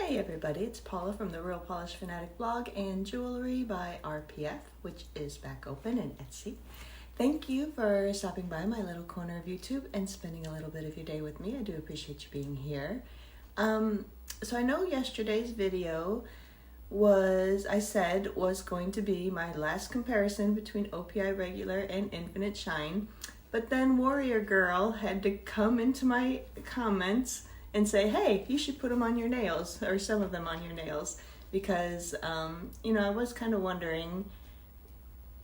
Hey everybody, it's Paula from the Real Polish Fanatic blog and Jewelry by RPF, which is back open in Etsy. Thank you for stopping by my little corner of YouTube and spending a little bit of your day with me. I do appreciate you being here. So I know yesterday's video was going to be my last comparison between OPI Regular and Infinite Shine, but then Warrior Girl had to come into my comments and say, hey, you should put them on your nails, or some of them on your nails, because, I was kind of wondering,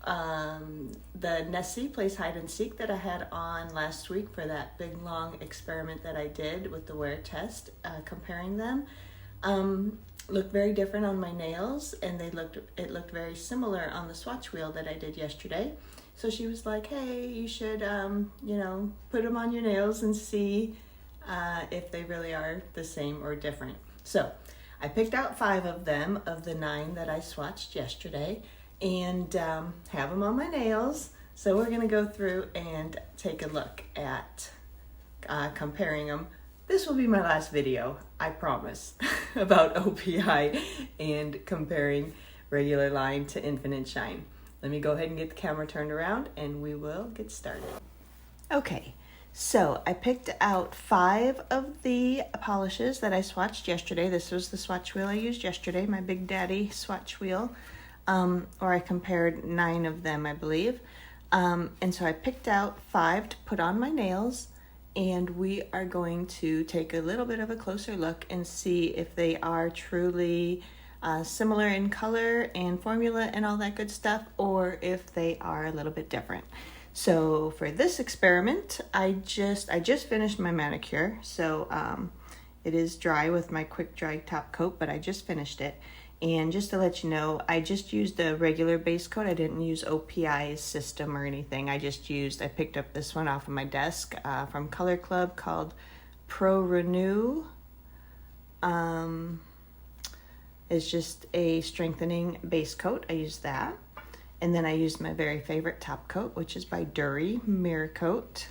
the Nessie Plays Hide and Seek that I had on last week for that big long experiment that I did with the wear test, comparing them, looked very different on my nails, and it looked very similar on the swatch wheel that I did yesterday. So she was like, hey, you should, put them on your nails and see if they really are the same or different. So I picked out 5 of them of the 9 that I swatched yesterday and have them on my nails. So we're going to go through and take a look at comparing them. This will be my last video, I promise, about OPI and comparing Regular Line to Infinite Shine. Let me go ahead and get the camera turned around and we will get started. Okay. So I picked out 5 of the polishes that I swatched yesterday. This was the swatch wheel I used yesterday, my Big Daddy swatch wheel, or I compared 9 of them, I believe. And so I picked out 5 to put on my nails, and we are going to take a little bit of a closer look and see if they are truly similar in color and formula and all that good stuff, or if they are a little bit different. So for this experiment, I just finished my manicure. So it is dry with my quick dry top coat, but I just finished it. And just to let you know, I just used a regular base coat. I didn't use OPI's system or anything. I picked up this one off of my desk from Color Club called Pro Renew. It's just a strengthening base coat. I used that. And then I used my very favorite top coat, which is by Dury Mirror Coat.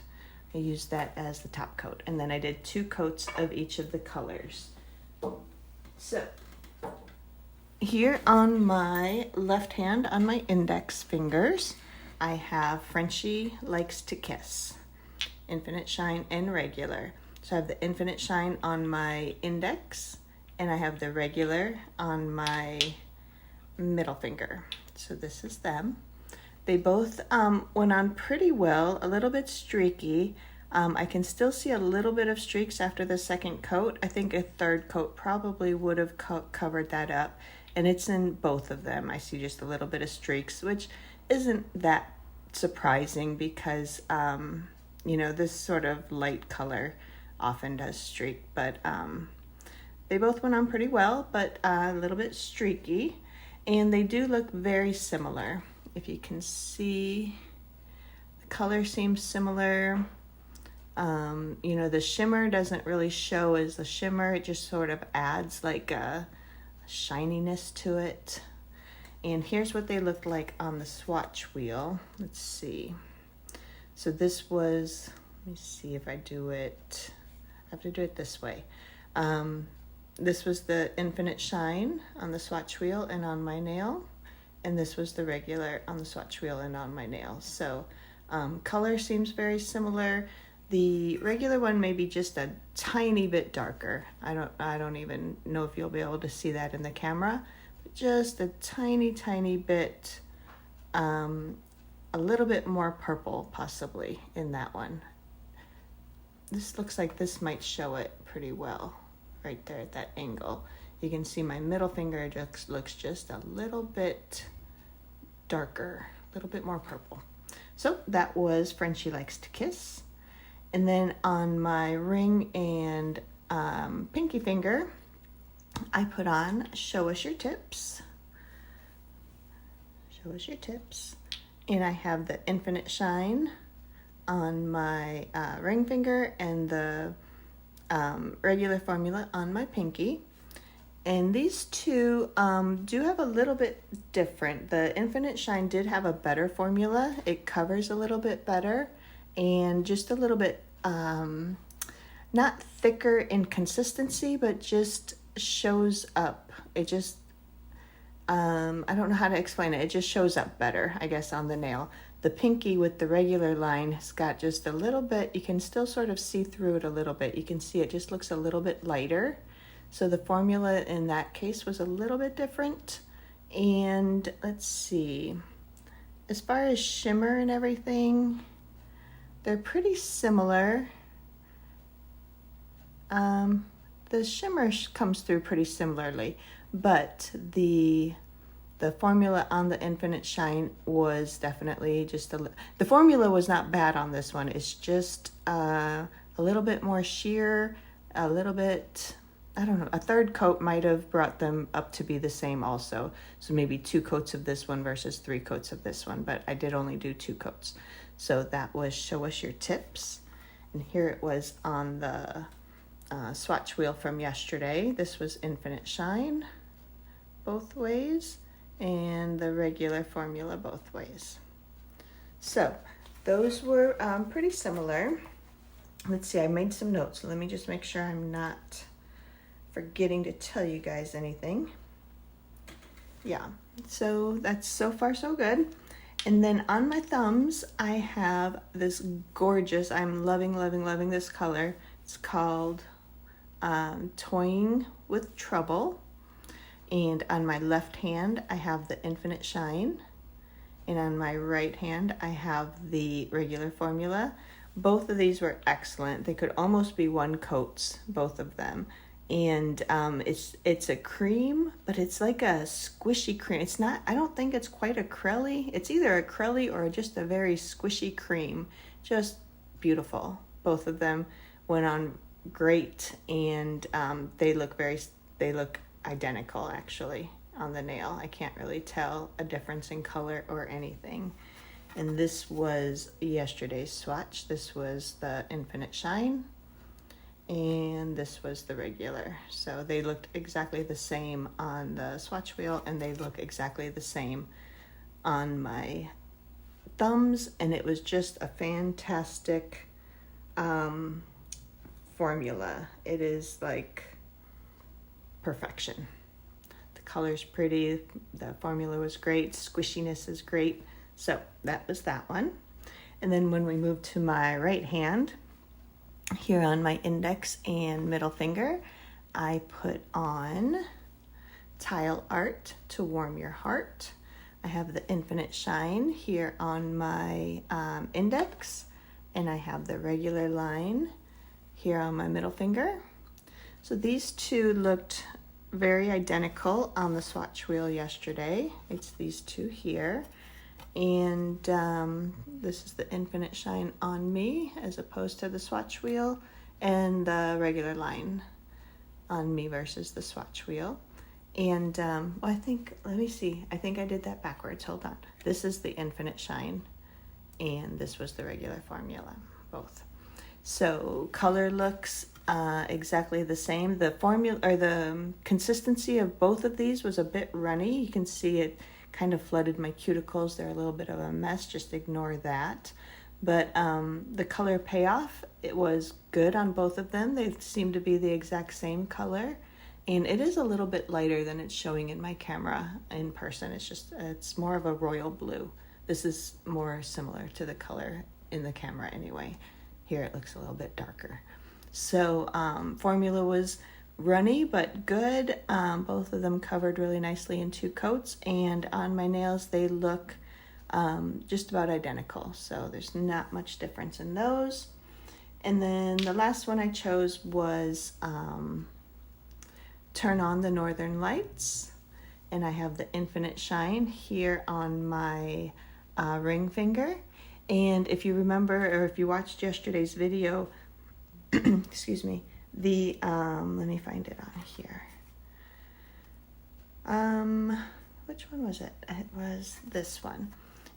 I used that as the top coat. And then I did 2 coats of each of the colors. So here on my left hand, on my index fingers, I have Frenchie Likes to Kiss, Infinite Shine and Regular. So I have the Infinite Shine on my index, and I have the Regular on my middle finger. So this is them. They both went on pretty well, a little bit streaky. I can still see a little bit of streaks after the second coat. I think a third coat probably would have covered that up. And it's in both of them. I see just a little bit of streaks, which isn't that surprising because, this sort of light color often does streak. But they both went on pretty well, but a little bit streaky. And they do look very similar. If you can see, the color seems similar. The shimmer doesn't really show as the shimmer. It just sort of adds like a shininess to it. And here's what they looked like on the swatch wheel. Let's see. So this was, let me see if I do it. I have to do it this way. This was the Infinite Shine on the swatch wheel and on my nail. And this was the Regular on the swatch wheel and on my nail. So color seems very similar. The Regular one may be just a tiny bit darker. I don't even know if you'll be able to see that in the camera. But just a tiny bit, a little bit more purple possibly in that one. This looks like this might show it pretty well. Right there at that angle. You can see my middle finger just looks just a little bit darker, a little bit more purple. So that was Frenchie Likes to Kiss. And then on my ring and pinky finger, I put on Show Us Your Tips. Show Us Your Tips. And I have the Infinite Shine on my ring finger and the Regular formula on my pinky. And these two do have a little bit different. The Infinite Shine did have a better formula. It covers a little bit better and just a little bit not thicker in consistency, but just shows up. It just, I don't know how to explain it. It just shows up better, I guess, on the nail. The pinky with the regular line has got just a little bit, you can still sort of see through it a little bit. You can see it just looks a little bit lighter. So the formula in that case was a little bit different. And let's see, as far as shimmer and everything, they're pretty similar. The shimmer comes through pretty similarly, but the formula on the Infinite Shine was definitely just the formula was not bad on this one. It's just a little bit more sheer, a little bit, I don't know, a third coat might have brought them up to be the same also. So maybe 2 coats of this one versus 3 coats of this one, but I did only do 2 coats. So that was Show Us Your Tips. And here it was on the swatch wheel from yesterday. This was Infinite Shine both ways, and the regular formula both ways. So those were pretty similar. Let's see, I made some notes. So let me just make sure I'm not forgetting to tell you guys anything. Yeah, so that's so far so good. And then on my thumbs, I have this gorgeous, I'm loving this color. It's called Toying with Trouble. And on my left hand, I have the Infinite Shine. And on my right hand, I have the regular formula. Both of these were excellent. They could almost be 1 coats, both of them. And it's a cream, but it's like a squishy cream. It's not, I don't think it's quite acrylic. It's either acrylic or just a very squishy cream. Just beautiful. Both of them went on great, and they look identical actually on the nail. I can't really tell a difference in color or anything. And this was yesterday's swatch. This was the Infinite Shine, and this was the regular. So they looked exactly the same on the swatch wheel, and they look exactly the same on my thumbs, and it was just a fantastic formula. It is like perfection. The color's pretty, the formula was great, squishiness is great. So that was that one. And then when we move to my right hand, here on my index and middle finger, I put on Tile Art to Warm Your Heart. I have the Infinite Shine here on my index, and I have the regular line here on my middle finger. So these two looked very identical on the swatch wheel yesterday. It's these two here. And this is the Infinite Shine on me as opposed to the swatch wheel, and the regular line on me versus the swatch wheel. And well, I think, let me see, I think I did that backwards. Hold on. This is the Infinite Shine, and this was the regular formula, both. So color looks exactly the same. The formula, or the consistency of both of these was a bit runny. You can see it kind of flooded my cuticles. They're a little bit of a mess, just ignore that. But the color payoff, it was good on both of them. They seem to be the exact same color, and it is a little bit lighter than it's showing in my camera in person. It's more of a royal blue. This is more similar to the color in the camera anyway. Here it looks a little bit darker. So formula was runny but good. Both of them covered really nicely in 2 coats, and on my nails they look just about identical, so there's not much difference in those. And then the last one I chose was Turn On the Northern Lights, and I have the Infinite Shine here on my ring finger. And if you remember, or if you watched yesterday's video, excuse me, the let me find it on here. Which one was it? It was this one.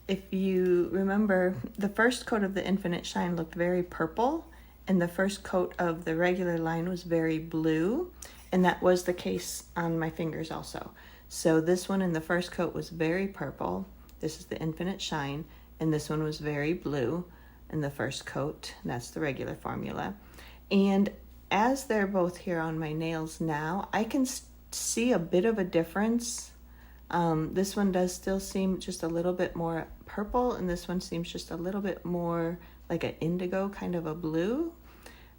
If you remember, the first coat of the Infinite Shine looked very purple, and the first coat of the regular line was very blue, and that was the case on my fingers also. So this one in the first coat was very purple. This is the Infinite Shine, and this one was very blue in the first coat, and that's the regular formula. And as they're both here on my nails now, I can see a bit of a difference. This one does still seem just a little bit more purple, and this one seems just a little bit more like an indigo, kind of a blue,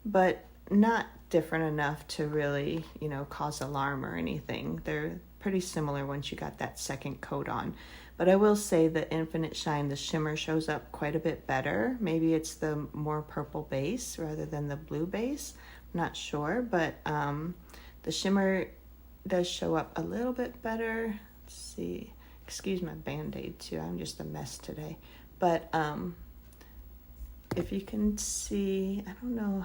but not different enough to really, cause alarm or anything. They're pretty similar once you got that second coat on. But I will say the Infinite Shine, the shimmer shows up quite a bit better. Maybe it's the more purple base rather than the blue base. I'm not sure, but the shimmer does show up a little bit better. Let's see. Excuse my Band-Aid too. I'm just a mess today. But if you can see, I don't know.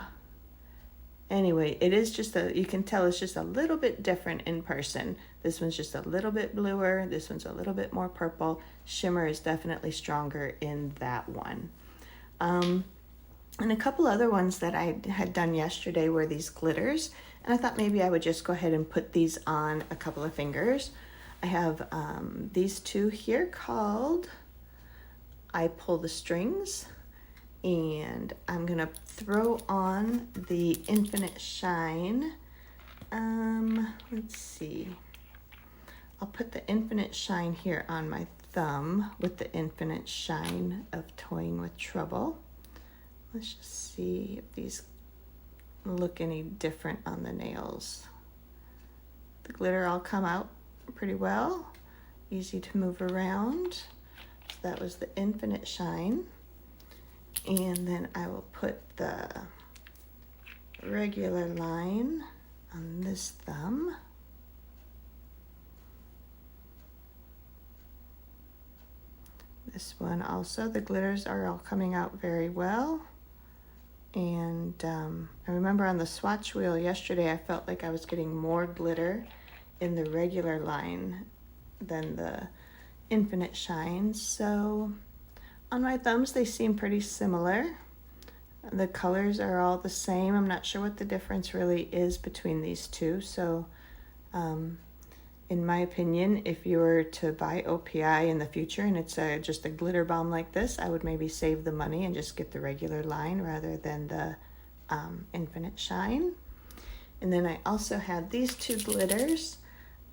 Anyway, it is just you can tell it's just a little bit different in person. This one's just a little bit bluer. This one's a little bit more purple. Shimmer is definitely stronger in that one. And a couple other ones that I had done yesterday were these glitters. And I thought maybe I would just go ahead and put these on a couple of fingers. I have these two here called I Pull the Strings. And I'm going to throw on the Infinite Shine. Let's see. I'll put the Infinite Shine here on my thumb with the Infinite Shine of Toying with Trouble. Let's just see if these look any different on the nails. The glitter all come out pretty well. Easy to move around. So that was the Infinite Shine. And then I will put the regular line on this thumb. This one also, the glitters are all coming out very well. And I remember on the swatch wheel yesterday, I felt like I was getting more glitter in the regular line than the Infinite Shine. So on my thumbs, they seem pretty similar. The colors are all the same. I'm not sure what the difference really is between these two. So in my opinion, if you were to buy OPI in the future and it's just a glitter bomb like this, I would maybe save the money and just get the regular line rather than the Infinite Shine. And then I also had these two glitters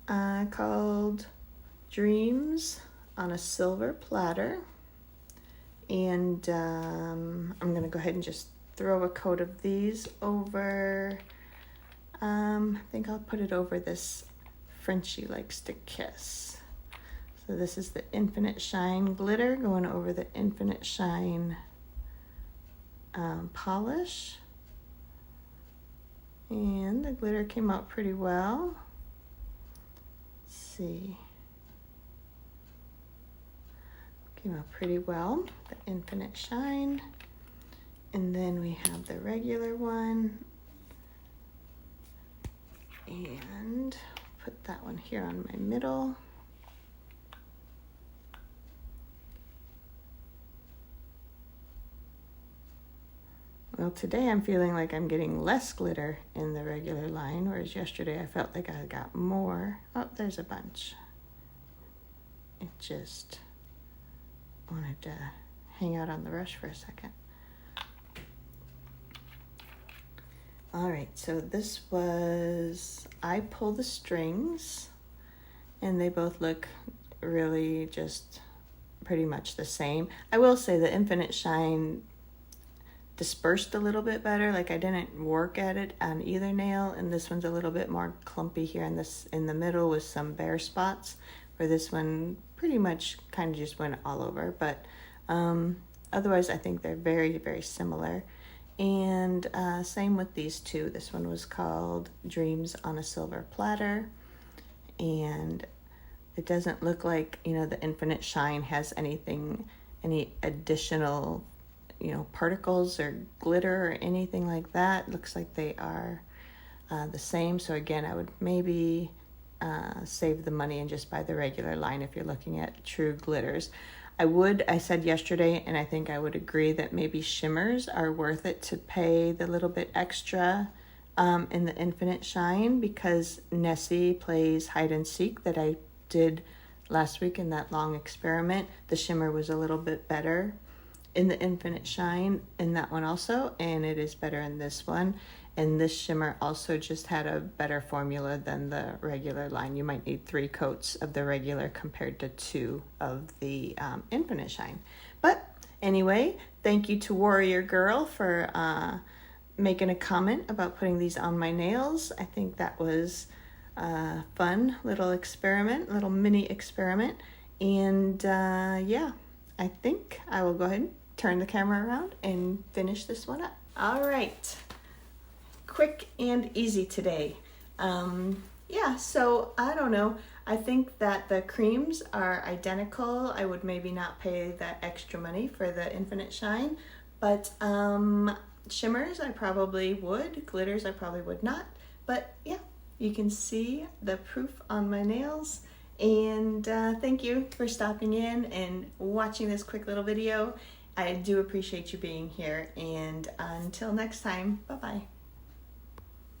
called Dreams on a Silver Platter. And I'm going to go ahead and just throw a coat of these over, I think I'll put it over this Frenchie Likes to Kiss. So this is the Infinite Shine glitter going over the Infinite Shine polish. And the glitter came out pretty well. Let's see. Came out pretty well, the Infinite Shine. And then we have the regular one. And put that one here on my middle. Well, today I'm feeling like I'm getting less glitter in the regular line, whereas yesterday I felt like I got more. Oh, there's a bunch. It just wanted to hang out on the brush for a second. All right, so this was I Pull the Strings, and they both look really just pretty much the same. I will say the Infinite Shine dispersed a little bit better. Like I didn't work at it on either nail, and this one's a little bit more clumpy here in the middle with some bare spots, where this one pretty much kind of just went all over. But otherwise I think they're very, very similar. And same with these two. This one was called Dreams on a Silver Platter, and it doesn't look like, the Infinite Shine has any additional, particles or glitter or anything like that. It looks like they are the same. So again, I would maybe save the money and just buy the regular line if you're looking at true glitters. I said yesterday, and I think I would agree that maybe shimmers are worth it to pay the little bit extra in the Infinite Shine, because Nessie plays hide and seek that I did last week in that long experiment. The shimmer was a little bit better in the Infinite Shine in that one also, and it is better in this one. And this shimmer also just had a better formula than the regular line. You might need 3 coats of the regular compared to 2 of the Infinite Shine. But anyway, thank you to Warrior Girl for making a comment about putting these on my nails. I think that was a fun little experiment, little mini experiment. And yeah, I think I will go ahead and turn the camera around and finish this one up. All right. Quick and easy today. Yeah, so I don't know. I think that the creams are identical. I would maybe not pay that extra money for the Infinite Shine, but shimmers I probably would. Glitters I probably would not. But yeah, you can see the proof on my nails. And thank you for stopping in and watching this quick little video. I do appreciate you being here. And until next time, bye-bye.